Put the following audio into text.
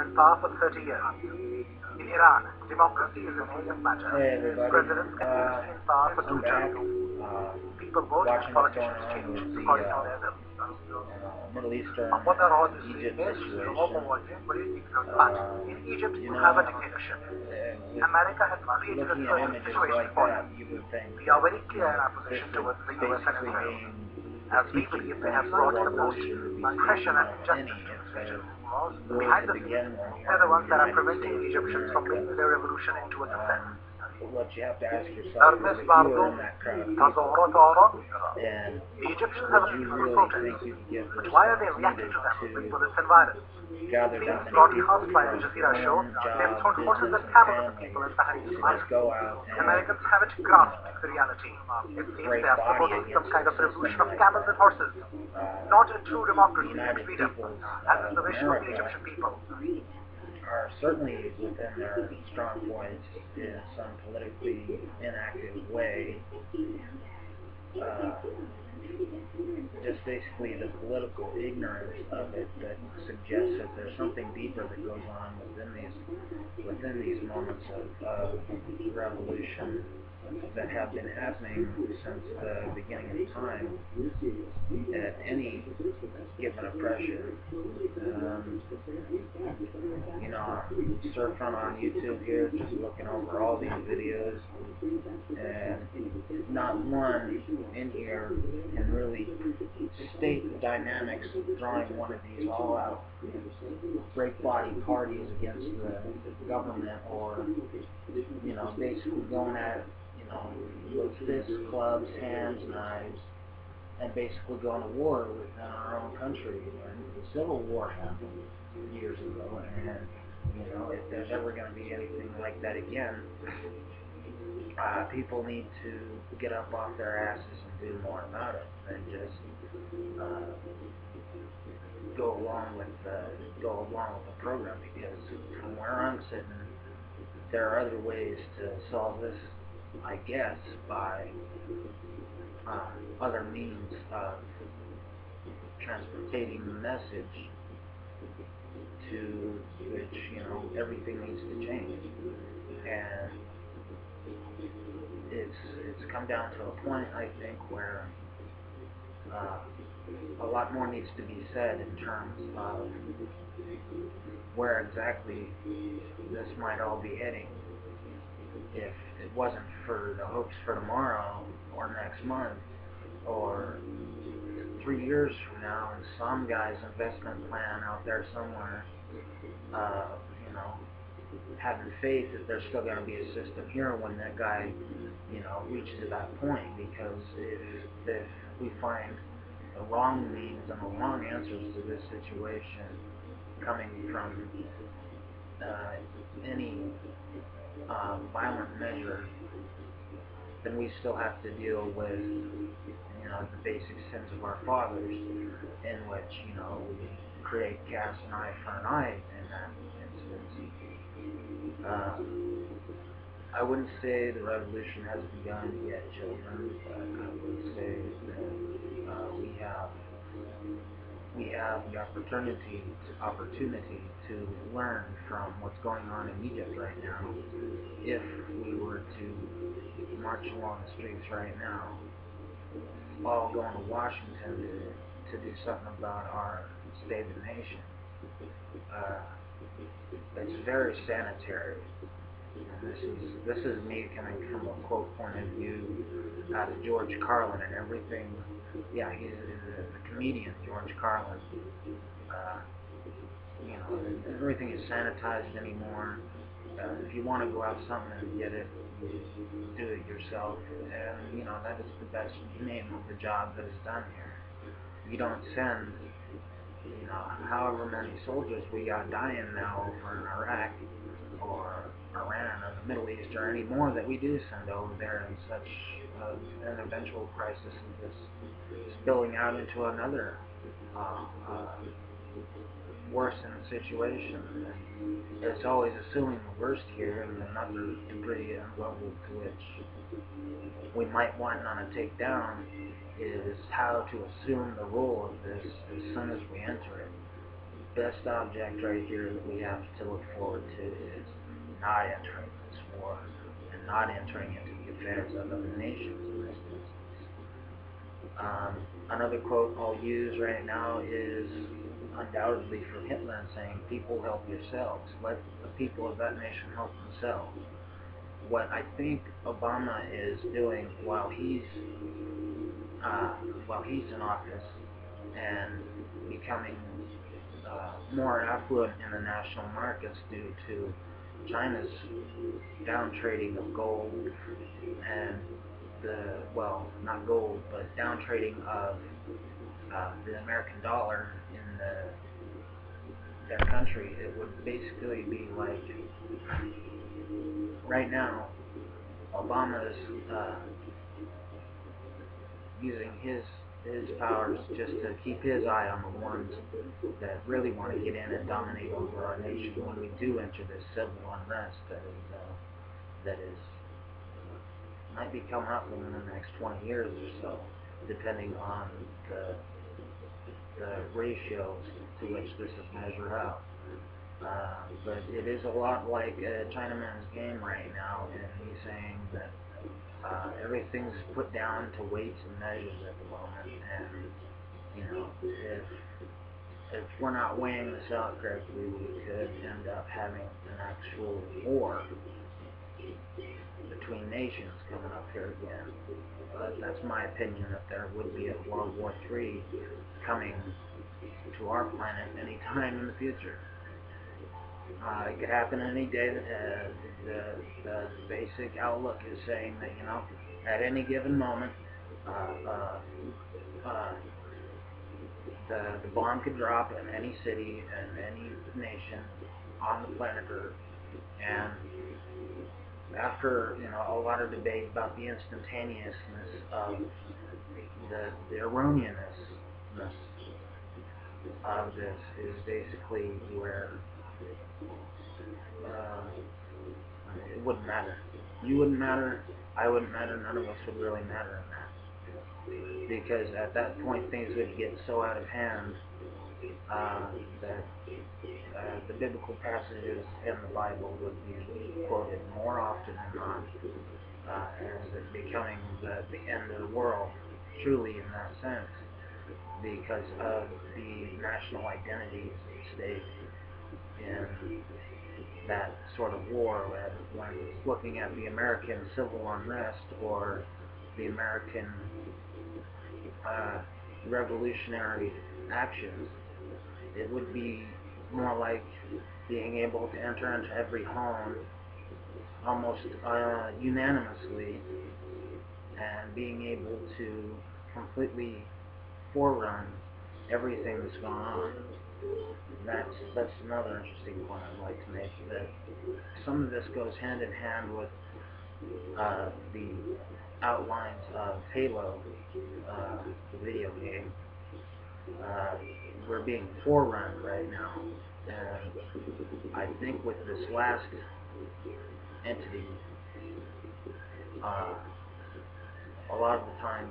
in power for 30 years. In Iran, democracy is a native matter. Hey everybody, Presidents can stay in power for I'm 2 back, terms. People vote and watching what's going politicians on change with the according to their will. Middle Eastern Egypt situation. But in Egypt, You you have a know, dictatorship. with America has created a looking at certain images situation like for that, them. you would think We are that, very you clear in know, our this position would towards the US and basically Israel, mean the as we teaching believe they point have for the brought the most revolution would be oppression statement and of injustice any to if this the region. were Behind to the begin scenes, one they're here the in ones the that are United preventing States of Egyptians from America. making their revolution into a success. What you have to ask yourself is Darkness if you were Bardo, in that crowd of people, Tazoro, and the Egyptians have would a you peaceful really protest. think you could get the But why are they response reacting needed to them with to bullets and violence? gather Scenes that many people broadcast by Al from Jazeera show home, they've job, thrown horses business, and and camels at family people in Tahrir's to square. just go out and, Americans haven't you grasped know, the reality. It seems break they are body promoting some against kind the of system revolution of like camels that. and horses, not a true The democracy and United freedom, peoples as is of the wish of the America Egyptian people. are certainly within their strong points in some politically inactive way. Uh, just basically the political ignorance of it that suggests that there's something deeper that goes on within these moments of revolution that have been happening since the beginning of time at any given oppression. You know, I'm surfing on YouTube here, just looking over all these videos, and not one in here can really state the dynamics of throwing one of these all-out break-body parties against the government, or, you know, basically going at, you know, with fists, clubs, hands, knives, and basically going to war within our own country. And the Civil War happened years ago, and, you know, if there's ever going to be anything like that again, people need to get up off their asses and do more about it than just go along with the program. Because from where I'm sitting, there are other ways to solve this, I guess, by other means of transportating the message to which, you know, everything needs to change. And it's come down to a point, I think, where a lot more needs to be said in terms of where exactly this might all be heading. If it wasn't for the hopes for tomorrow, or next month, or 3 years from now, and some guy's investment plan out there somewhere, you know, having faith that there's still going to be a system here when that guy, you know, reaches that point. Because if we find the wrong means and the wrong answers to this situation coming from any violent measure, then we still have to deal with, you know, the basic sins of our fathers, in which, you know, we create cast an eye for an eye in that instance. I wouldn't say the revolution has begun yet, children, but I would say that we have the opportunity to learn from what's going on in Egypt right now. If we were to march along the streets right now, all going to Washington to do something about our state of the nation, it's very sanitary. And this is me coming from a quote point of view out of George Carlin and everything. Yeah, he's the comedian George Carlin. You know, everything is sanitized anymore. If you want to go out something and get it, you do it yourself. And, you know, that is the best name of the job that is done here. You don't send, you know, however many soldiers we got dying now over in Iraq or Iran or the Middle East, or any more that we do send over there in such an eventual crisis of this spilling out into another worsened situation. And it's always assuming the worst here, and another degree and level to which we might want to take down is how to assume the role of this as soon as we enter it. best object right here that we have to look forward to is not entering this war and not entering into the affairs of other nations in this instance. Another quote I'll use right now is undoubtedly from Hitler saying, "People, help yourselves. Let the people of that nation help themselves." What I think Obama is doing while he's in office and becoming more affluent in the national markets due to China's down trading of gold and not gold, but down trading of the American dollar in their country. It would basically be like right now Obama's using his powers just to keep his eye on the ones that really want to get in and dominate over our nation when we do enter this civil unrest that is might be coming up in the next 20 years or so, depending on the ratios to which this is measured out. But it is a lot like a Chinaman's game right now, and he's saying that everything's put down to weights and measures at the moment, and if we're not weighing this out correctly, we could end up having an actual war between nations coming up here again. But that's my opinion, that there would be a World War III coming to our planet anytime in the future. It could happen any day. The basic outlook is saying that, at any given moment, the bomb could drop in any city and any nation on the planet Earth. And after a lot of debate about the instantaneousness of the erroneousness of this is basically where it wouldn't matter. You wouldn't matter, I wouldn't matter, none of us would really matter in that. Because at that point things would get so out of hand that the biblical passages in the Bible would be quoted more often than not as it becoming the end of the world, truly in that sense, because of the national identities at stake in that sort of war. When looking at the American civil unrest or the American revolutionary actions, it would be more like being able to enter into every home almost unanimously and being able to completely forerun everything that's going on. That's another interesting point I'd like to make, that some of this goes hand in hand with the outlines of Halo, the video game. We're being forerun right now, and I think with this last entity, a lot of the time